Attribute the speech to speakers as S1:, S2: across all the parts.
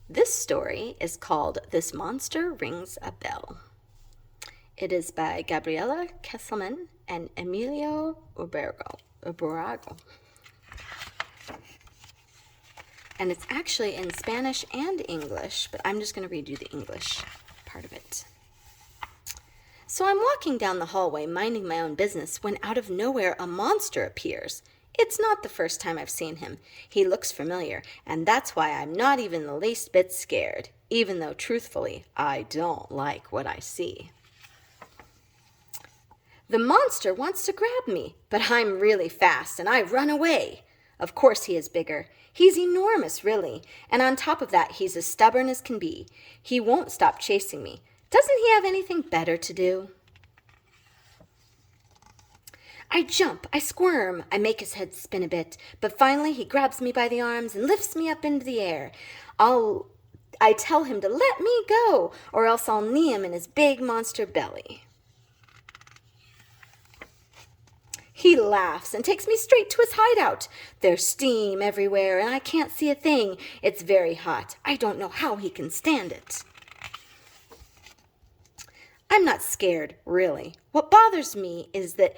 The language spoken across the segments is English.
S1: This story is called This Monster Rings a Bell. It is by Gabriela Kesselman and Emilio Urberago. And it's actually in Spanish and English, but I'm just going to read you the English part of it. So I'm walking down the hallway minding my own business when out of nowhere a monster appears. It's not the first time I've seen him. He looks familiar, and that's why I'm not even the least bit scared, even though, truthfully, I don't like what I see. The monster wants to grab me, but I'm really fast, and I run away. Of course he is bigger. He's enormous, really, and on top of that, he's as stubborn as can be. He won't stop chasing me. Doesn't he have anything better to do? I jump, I squirm, I make his head spin a bit, but finally he grabs me by the arms and lifts me up into the air. I tell him to let me go, or else I'll knee him in his big monster belly. He laughs and takes me straight to his hideout. There's steam everywhere, and I can't see a thing. It's very hot. I don't know how he can stand it. I'm not scared, really. What bothers me is that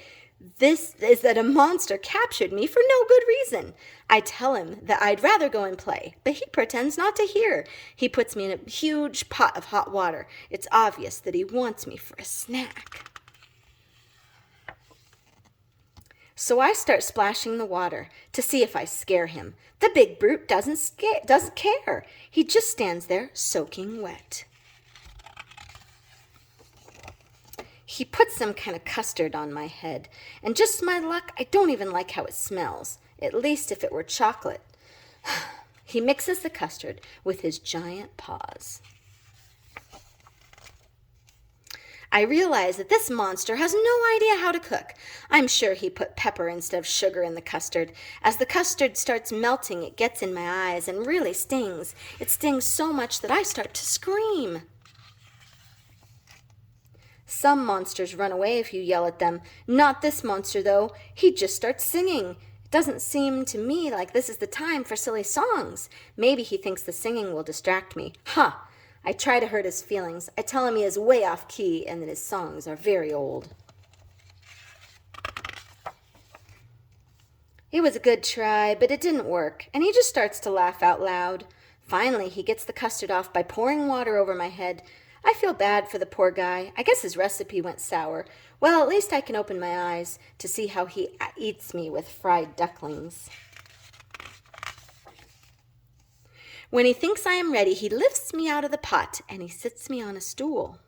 S1: a monster captured me for no good reason. I tell him that I'd rather go and play, but he pretends not to hear. He puts me in a huge pot of hot water. It's obvious that he wants me for a snack. So I start splashing the water to see if I scare him. The big brute doesn't care. He just stands there soaking wet. He puts some kind of custard on my head, and just my luck, I don't even like how it smells, at least if it were chocolate. He mixes the custard with his giant paws. I realize that this monster has no idea how to cook. I'm sure he put pepper instead of sugar in the custard. As the custard starts melting, it gets in my eyes and really stings. It stings so much that I start to scream. Some monsters run away if you yell at them. Not this monster, though. He just starts singing. It doesn't seem to me like this is the time for silly songs. Maybe he thinks the singing will distract me. Ha! I try to hurt his feelings. I tell him he is way off key and that his songs are very old. It was a good try, but it didn't work, and he just starts to laugh out loud. Finally, he gets the custard off by pouring water over my head. I feel bad for the poor guy. I guess his recipe went sour. Well, at least I can open my eyes to see how he eats me with fried ducklings. When he thinks I am ready, he lifts me out of the pot and he sits me on a stool.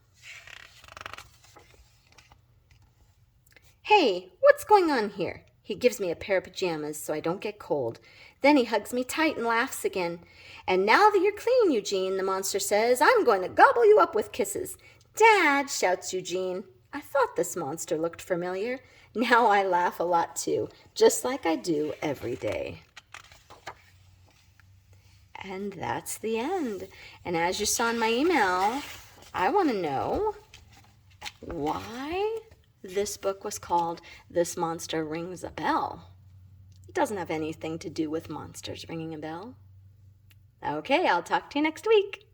S1: Hey, what's going on here? He gives me a pair of pajamas so I don't get cold. Then he hugs me tight and laughs again. And now that you're clean, Eugene, the monster says, I'm going to gobble you up with kisses. Dad, shouts Eugene. I thought this monster looked familiar. Now I laugh a lot too, just like I do every day. And that's the end. And as you saw in my email, I want to know why this book was called This Monster Rings a Bell. It doesn't have anything to do with monsters ringing a bell. Okay, I'll talk to you next week.